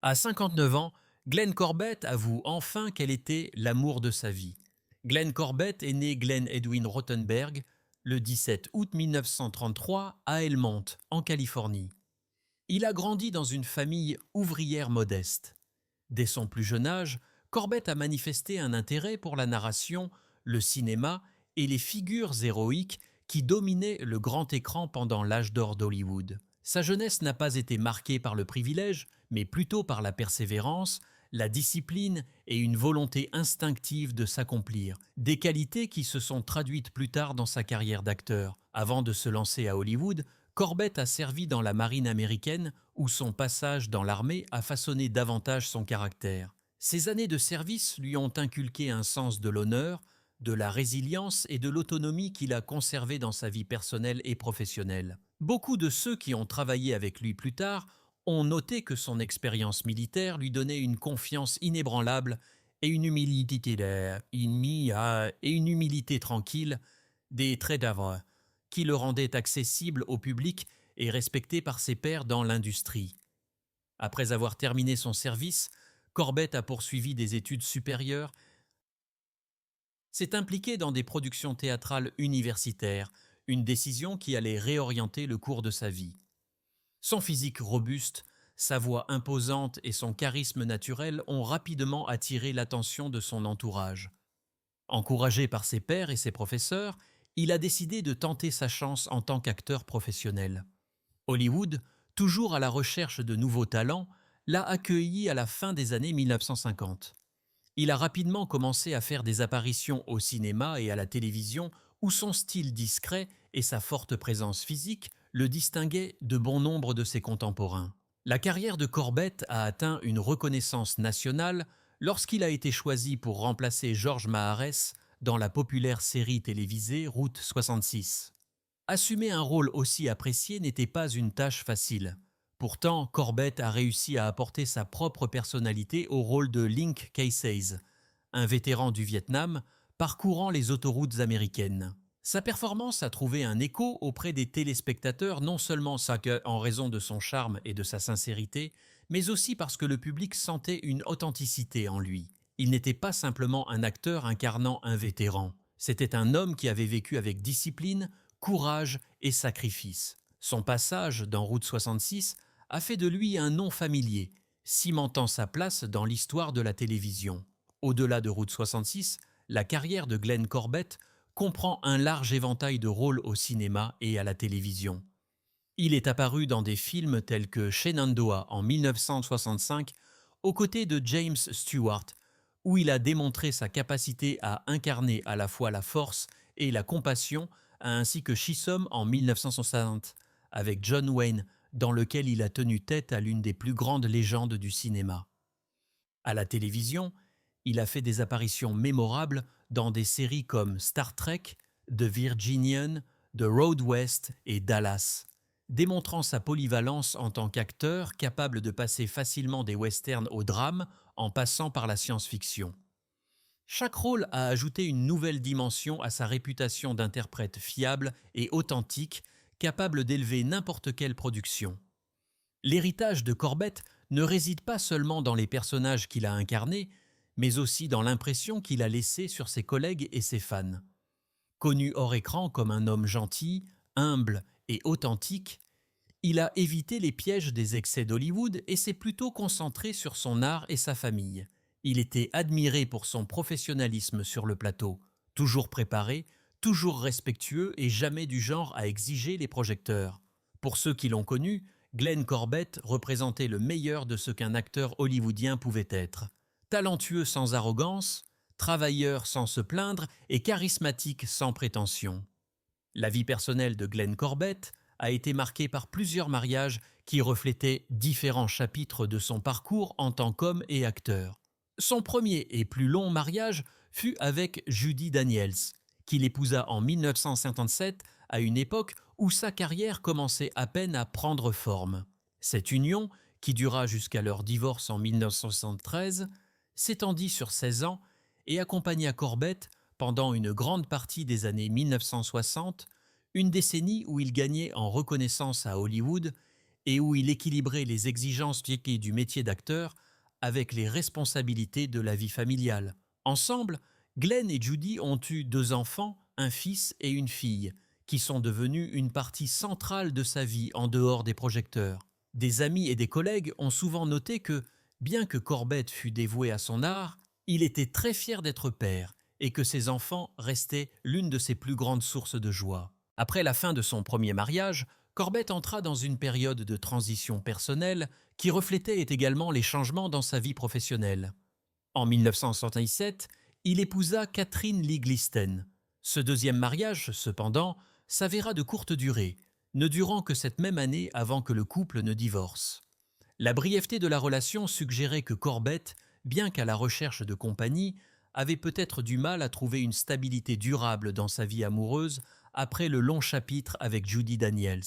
À 59 ans, Glenn Corbett avoue enfin quel était l'amour de sa vie. Glenn Corbett est né Glenn Edwin Rothenberg le 17 août 1933 à Elmont, en Californie. Il a grandi dans une famille ouvrière modeste. Dès son plus jeune âge, Corbett a manifesté un intérêt pour la narration, le cinéma et les figures héroïques qui dominaient le grand écran pendant l'âge d'or d'Hollywood. Sa jeunesse n'a pas été marquée par le privilège, mais plutôt par la persévérance, la discipline et une volonté instinctive de s'accomplir, des qualités qui se sont traduites plus tard dans sa carrière d'acteur. Avant de se lancer à Hollywood, Corbett a servi dans la marine américaine où son passage dans l'armée a façonné davantage son caractère. Ces années de service lui ont inculqué un sens de l'honneur, de la résilience et de l'autonomie qu'il a conservé dans sa vie personnelle et professionnelle. Beaucoup de ceux qui ont travaillé avec lui plus tard ont noté que son expérience militaire lui donnait une confiance inébranlable et une humilité tranquille, des traits d'œuvre qui le rendaient accessible au public et respecté par ses pairs dans l'industrie. Après avoir terminé son service, Corbett a poursuivi des études supérieures, s'est impliqué dans des productions théâtrales universitaires, une décision qui allait réorienter le cours de sa vie. Son physique robuste, sa voix imposante et son charisme naturel ont rapidement attiré l'attention de son entourage. Encouragé par ses pairs et ses professeurs, il a décidé de tenter sa chance en tant qu'acteur professionnel. Hollywood, toujours à la recherche de nouveaux talents, l'a accueilli à la fin des années 1950. Il a rapidement commencé à faire des apparitions au cinéma et à la télévision où son style discret et sa forte présence physique le distinguaient de bon nombre de ses contemporains. La carrière de Corbett a atteint une reconnaissance nationale lorsqu'il a été choisi pour remplacer George Mahares dans la populaire série télévisée Route 66. Assumer un rôle aussi apprécié n'était pas une tâche facile. Pourtant, Corbett a réussi à apporter sa propre personnalité au rôle de Link Casey, un vétéran du Vietnam parcourant les autoroutes américaines. Sa performance a trouvé un écho auprès des téléspectateurs non seulement en raison de son charme et de sa sincérité, mais aussi parce que le public sentait une authenticité en lui. Il n'était pas simplement un acteur incarnant un vétéran, c'était un homme qui avait vécu avec discipline, courage et sacrifice. Son passage dans Route 66 a fait de lui un nom familier, cimentant sa place dans l'histoire de la télévision. Au-delà de Route 66, la carrière de Glenn Corbett comprend un large éventail de rôles au cinéma et à la télévision. Il est apparu dans des films tels que Shenandoah en 1965, aux côtés de James Stewart, où il a démontré sa capacité à incarner à la fois la force et la compassion, ainsi que Chisom en 1960, avec John Wayne, dans lequel il a tenu tête à l'une des plus grandes légendes du cinéma. À la télévision, il a fait des apparitions mémorables dans des séries comme Star Trek, The Virginian, The Road West et Dallas, démontrant sa polyvalence en tant qu'acteur capable de passer facilement des westerns au drame en passant par la science-fiction. Chaque rôle a ajouté une nouvelle dimension à sa réputation d'interprète fiable et authentique, capable d'élever n'importe quelle production. L'héritage de Corbett ne réside pas seulement dans les personnages qu'il a incarnés, mais aussi dans l'impression qu'il a laissée sur ses collègues et ses fans. Connu hors écran comme un homme gentil, humble et authentique, il a évité les pièges des excès d'Hollywood et s'est plutôt concentré sur son art et sa famille. Il était admiré pour son professionnalisme sur le plateau, toujours préparé, toujours respectueux et jamais du genre à exiger les projecteurs. Pour ceux qui l'ont connu, Glenn Corbett représentait le meilleur de ce qu'un acteur hollywoodien pouvait être. Talentueux sans arrogance, travailleur sans se plaindre et charismatique sans prétention. La vie personnelle de Glenn Corbett a été marquée par plusieurs mariages qui reflétaient différents chapitres de son parcours en tant qu'homme et acteur. Son premier et plus long mariage fut avec Judy Daniels, qu'il épousa en 1957 à une époque où sa carrière commençait à peine à prendre forme. Cette union, qui dura jusqu'à leur divorce en 1973, s'étendit sur 16 ans et accompagna Corbett pendant une grande partie des années 1960, une décennie où il gagnait en reconnaissance à Hollywood et où il équilibrait les exigences du métier d'acteur avec les responsabilités de la vie familiale. Ensemble, Glenn et Judy ont eu 2 enfants, un fils et une fille, qui sont devenus une partie centrale de sa vie en dehors des projecteurs. Des amis et des collègues ont souvent noté que, bien que Corbett fût dévoué à son art, il était très fier d'être père et que ses enfants restaient l'une de ses plus grandes sources de joie. Après la fin de son premier mariage, Corbett entra dans une période de transition personnelle qui reflétait également les changements dans sa vie professionnelle. En 1977, il épousa Catherine Lee Glisten. Ce deuxième mariage, cependant, s'avéra de courte durée, ne durant que cette même année avant que le couple ne divorce. La brièveté de la relation suggérait que Corbett, bien qu'à la recherche de compagnie, avait peut-être du mal à trouver une stabilité durable dans sa vie amoureuse après le long chapitre avec Judy Daniels.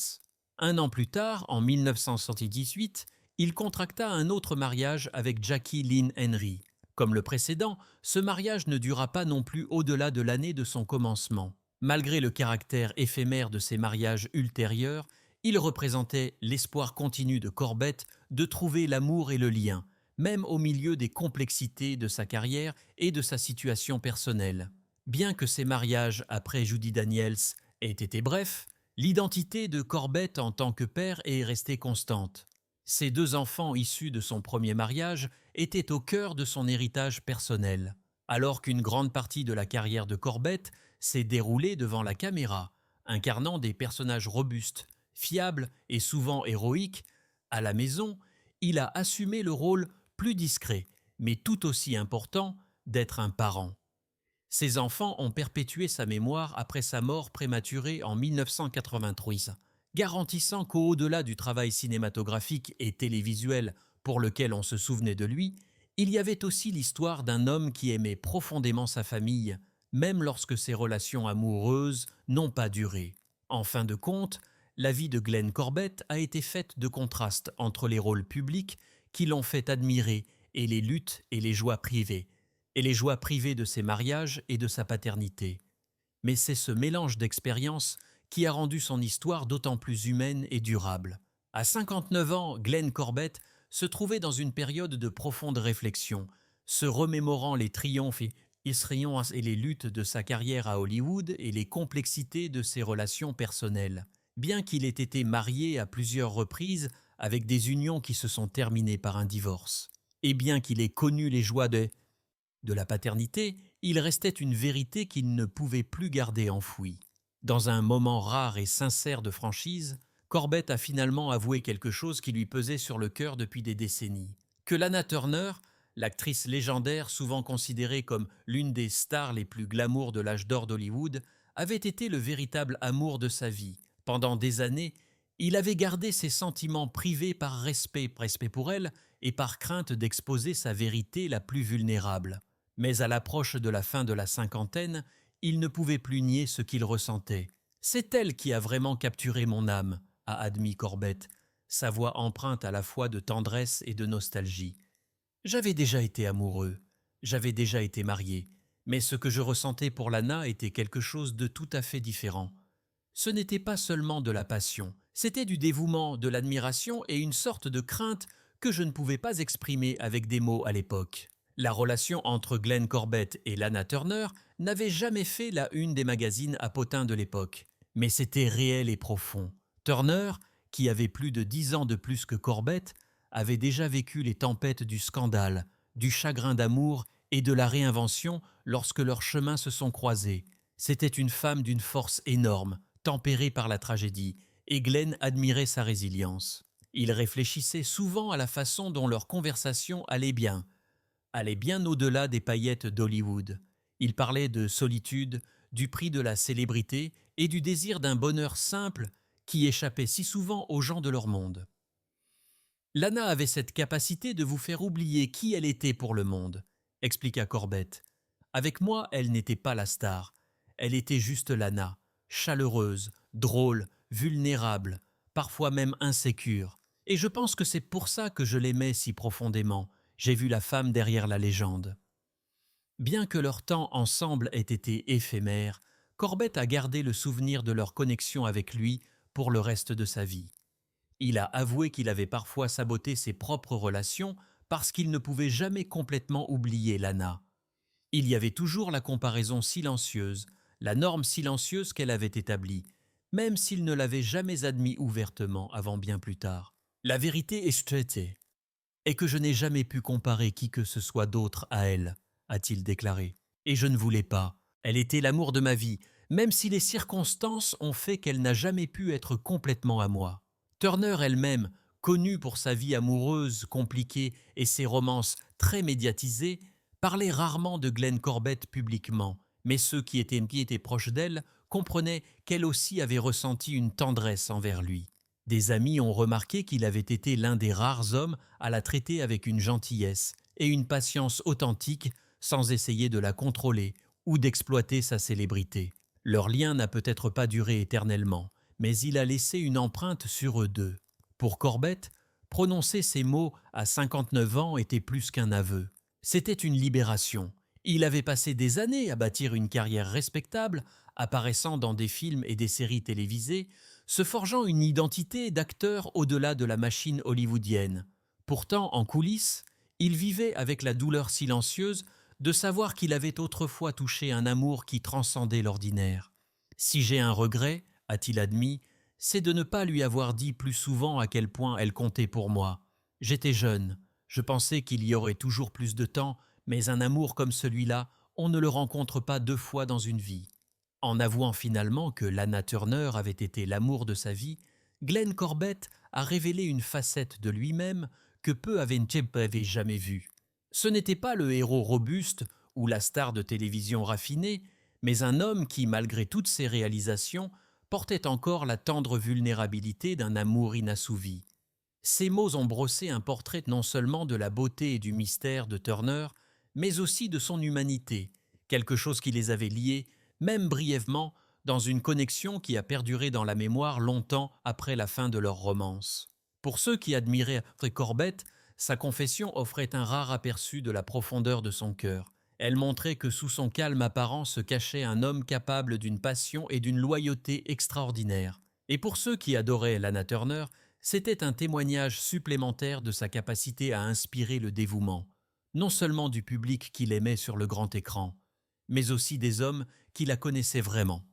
1 an plus tard, en 1978, il contracta un autre mariage avec Jackie Lynn Henry. Comme le précédent, ce mariage ne dura pas non plus au-delà de l'année de son commencement. Malgré le caractère éphémère de ses mariages ultérieurs, il représentait l'espoir continu de Corbett de trouver l'amour et le lien, même au milieu des complexités de sa carrière et de sa situation personnelle. Bien que ses mariages après Judy Daniels aient été brefs, l'identité de Corbett en tant que père est restée constante. Ses 2 enfants issus de son premier mariage étaient au cœur de son héritage personnel. Alors qu'une grande partie de la carrière de Corbett s'est déroulée devant la caméra, incarnant des personnages robustes, fiables et souvent héroïques, à la maison, il a assumé le rôle plus discret, mais tout aussi important, d'être un parent. Ses enfants ont perpétué sa mémoire après sa mort prématurée en 1983, garantissant qu'au-delà du travail cinématographique et télévisuel pour lequel on se souvenait de lui, il y avait aussi l'histoire d'un homme qui aimait profondément sa famille, même lorsque ses relations amoureuses n'ont pas duré. En fin de compte, la vie de Glenn Corbett a été faite de contrastes entre les rôles publics qui l'ont fait admirer et les luttes et les joies privées de ses mariages et de sa paternité. Mais c'est ce mélange d'expériences qui a rendu son histoire d'autant plus humaine et durable. À 59 ans, Glenn Corbett se trouvait dans une période de profonde réflexion, se remémorant les triomphes et les luttes de sa carrière à Hollywood et les complexités de ses relations personnelles. Bien qu'il ait été marié à plusieurs reprises avec des unions qui se sont terminées par un divorce, et bien qu'il ait connu les joies de la paternité, il restait une vérité qu'il ne pouvait plus garder enfouie. Dans un moment rare et sincère de franchise, Corbett a finalement avoué quelque chose qui lui pesait sur le cœur depuis des décennies. Que Lana Turner, l'actrice légendaire souvent considérée comme l'une des stars les plus glamour de l'âge d'or d'Hollywood, avait été le véritable amour de sa vie. Pendant des années, il avait gardé ses sentiments privés par respect pour elle et par crainte d'exposer sa vérité la plus vulnérable. Mais à l'approche de la fin de la cinquantaine, il ne pouvait plus nier ce qu'il ressentait. « C'est elle qui a vraiment capturé mon âme », a admis Corbett, sa voix empreinte à la fois de tendresse et de nostalgie. « J'avais déjà été amoureux, j'avais déjà été marié, mais ce que je ressentais pour Lana était quelque chose de tout à fait différent. Ce n'était pas seulement de la passion, c'était du dévouement, de l'admiration et une sorte de crainte que je ne pouvais pas exprimer avec des mots à l'époque. » La relation entre Glenn Corbett et Lana Turner n'avait jamais fait la une des magazines à potins de l'époque, mais c'était réel et profond. Turner, qui avait plus de 10 ans de plus que Corbett, avait déjà vécu les tempêtes du scandale, du chagrin d'amour et de la réinvention lorsque leurs chemins se sont croisés. C'était une femme d'une force énorme, tempérée par la tragédie, et Glenn admirait sa résilience. Il réfléchissait souvent à la façon dont leur conversation allait bien au-delà des paillettes d'Hollywood. Il parlait de solitude, du prix de la célébrité et du désir d'un bonheur simple qui échappait si souvent aux gens de leur monde. Lana avait cette capacité de vous faire oublier qui elle était pour le monde, expliqua Corbett. Avec moi, elle n'était pas la star. Elle était juste Lana, chaleureuse, drôle, vulnérable, parfois même insécure. Et je pense que c'est pour ça que je l'aimais si profondément. J'ai vu la femme derrière la légende. Bien que leur temps ensemble ait été éphémère, Corbett a gardé le souvenir de leur connexion avec lui pour le reste de sa vie. Il a avoué qu'il avait parfois saboté ses propres relations parce qu'il ne pouvait jamais complètement oublier Lana. Il y avait toujours la comparaison silencieuse, la norme silencieuse qu'elle avait établie, même s'il ne l'avait jamais admis ouvertement avant bien plus tard. La vérité est que je n'ai jamais pu comparer qui que ce soit d'autre à elle, a-t-il déclaré. Et je ne voulais pas. Elle était l'amour de ma vie, même si les circonstances ont fait qu'elle n'a jamais pu être complètement à moi. Turner elle-même, connue pour sa vie amoureuse compliquée et ses romances très médiatisées, parlait rarement de Glenn Corbett publiquement, mais ceux qui étaient proches d'elle comprenaient qu'elle aussi avait ressenti une tendresse envers lui. Des amis ont remarqué qu'il avait été l'un des rares hommes à la traiter avec une gentillesse et une patience authentique sans essayer de la contrôler ou d'exploiter sa célébrité. Leur lien n'a peut-être pas duré éternellement, mais il a laissé une empreinte sur eux deux. Pour Corbett, prononcer ces mots à 59 ans était plus qu'un aveu. C'était une libération. Il avait passé des années à bâtir une carrière respectable, apparaissant dans des films et des séries télévisées, se forgeant une identité d'acteur au-delà de la machine hollywoodienne. Pourtant, en coulisses, il vivait avec la douleur silencieuse de savoir qu'il avait autrefois touché un amour qui transcendait l'ordinaire. « Si j'ai un regret, a-t-il admis, c'est de ne pas lui avoir dit plus souvent à quel point elle comptait pour moi. J'étais jeune, je pensais qu'il y aurait toujours plus de temps, mais un amour comme celui-là, on ne le rencontre pas 2 fois dans une vie. » En avouant finalement que Lana Turner avait été l'amour de sa vie, Glenn Corbett a révélé une facette de lui-même que peu avaient jamais vue. Ce n'était pas le héros robuste ou la star de télévision raffinée, mais un homme qui, malgré toutes ses réalisations, portait encore la tendre vulnérabilité d'un amour inassouvi. Ces mots ont brossé un portrait non seulement de la beauté et du mystère de Turner, mais aussi de son humanité, quelque chose qui les avait liés, même brièvement, dans une connexion qui a perduré dans la mémoire longtemps après la fin de leur romance. Pour ceux qui admiraient Corbett, sa confession offrait un rare aperçu de la profondeur de son cœur. Elle montrait que sous son calme apparent se cachait un homme capable d'une passion et d'une loyauté extraordinaires. Et pour ceux qui adoraient Lana Turner, c'était un témoignage supplémentaire de sa capacité à inspirer le dévouement, non seulement du public qui l'aimait sur le grand écran, mais aussi des hommes qui la connaissaient vraiment.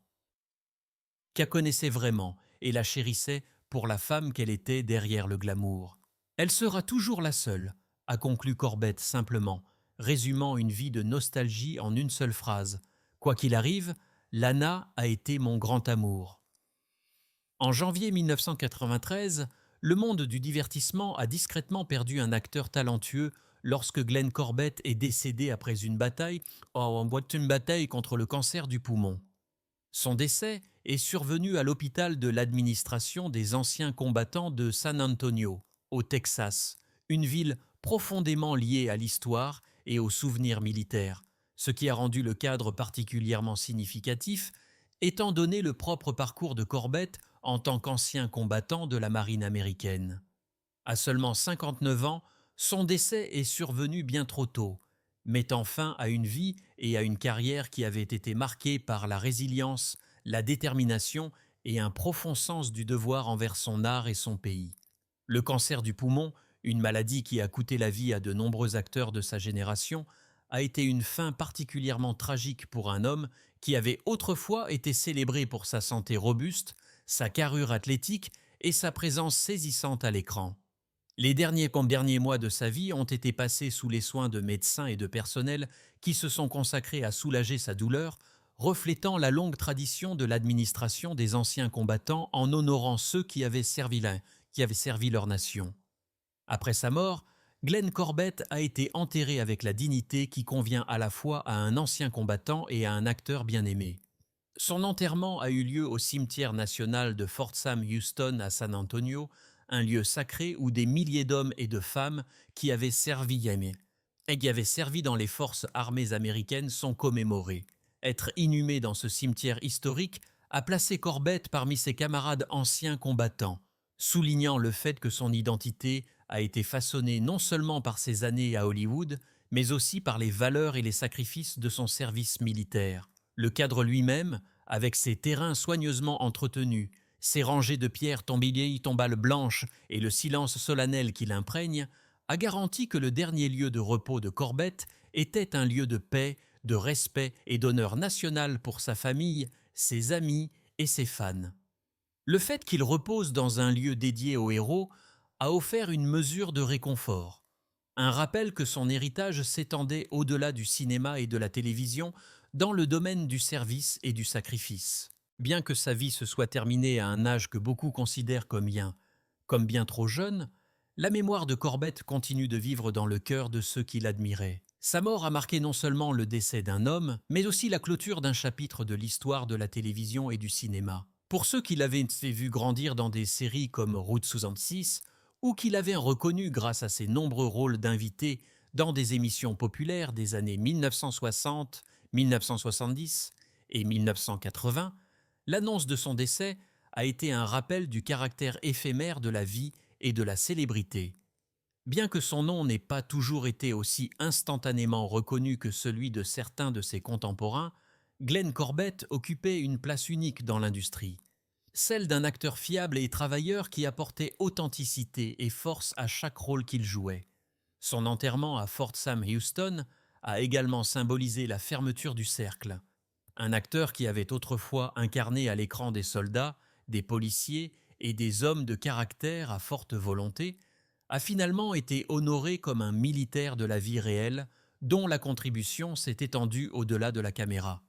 Et la chérissaient pour la femme qu'elle était derrière le glamour. Elle sera toujours la seule, a conclu Corbett simplement, résumant une vie de nostalgie en une seule phrase. Quoi qu'il arrive, Lana a été mon grand amour. En janvier 1993, le monde du divertissement a discrètement perdu un acteur talentueux lorsque Glenn Corbett est décédé après une bataille contre le cancer du poumon. Son décès est survenu à l'hôpital de l'administration des anciens combattants de San Antonio, au Texas, une ville profondément liée à l'histoire et aux souvenirs militaires, ce qui a rendu le cadre particulièrement significatif, étant donné le propre parcours de Corbett en tant qu'ancien combattant de la marine américaine. À seulement 59 ans, son décès est survenu bien trop tôt, mettant fin à une vie et à une carrière qui avaient été marquées par la résilience, la détermination et un profond sens du devoir envers son art et son pays. Le cancer du poumon, une maladie qui a coûté la vie à de nombreux acteurs de sa génération, a été une fin particulièrement tragique pour un homme qui avait autrefois été célébré pour sa santé robuste, sa carrure athlétique et sa présence saisissante à l'écran. Les derniers mois de sa vie ont été passés sous les soins de médecins et de personnel qui se sont consacrés à soulager sa douleur, reflétant la longue tradition de l'administration des anciens combattants en honorant ceux qui avaient servi leur nation. Après sa mort, Glenn Corbett a été enterré avec la dignité qui convient à la fois à un ancien combattant et à un acteur bien aimé. Son enterrement a eu lieu au cimetière national de Fort Sam Houston à San Antonio, un lieu sacré où des milliers d'hommes et de femmes qui avaient servi dans les forces armées américaines sont commémorés. Être inhumé dans ce cimetière historique a placé Corbett parmi ses camarades anciens combattants, soulignant le fait que son identité a été façonnée non seulement par ses années à Hollywood, mais aussi par les valeurs et les sacrifices de son service militaire. Le cadre lui-même, avec ses terrains soigneusement entretenus, Ses rangées de pierres tombales blanches et le silence solennel qui l'imprègne a garanti que le dernier lieu de repos de Corbett était un lieu de paix, de respect et d'honneur national pour sa famille, ses amis et ses fans. Le fait qu'il repose dans un lieu dédié aux héros a offert une mesure de réconfort, un rappel que son héritage s'étendait au-delà du cinéma et de la télévision dans le domaine du service et du sacrifice. Bien que sa vie se soit terminée à un âge que beaucoup considèrent comme bien trop jeune, la mémoire de Corbett continue de vivre dans le cœur de ceux qui l'admiraient. Sa mort a marqué non seulement le décès d'un homme, mais aussi la clôture d'un chapitre de l'histoire de la télévision et du cinéma. Pour ceux qui l'avaient vu grandir dans des séries comme Route 66, ou qui l'avaient reconnu grâce à ses nombreux rôles d'invité dans des émissions populaires des années 1960, 1970 et 1980, l'annonce de son décès a été un rappel du caractère éphémère de la vie et de la célébrité. Bien que son nom n'ait pas toujours été aussi instantanément reconnu que celui de certains de ses contemporains, Glenn Corbett occupait une place unique dans l'industrie, celle d'un acteur fiable et travailleur qui apportait authenticité et force à chaque rôle qu'il jouait. Son enterrement à Fort Sam Houston a également symbolisé la fermeture du cercle. Un acteur qui avait autrefois incarné à l'écran des soldats, des policiers et des hommes de caractère à forte volonté, a finalement été honoré comme un militaire de la vie réelle dont la contribution s'est étendue au-delà de la caméra.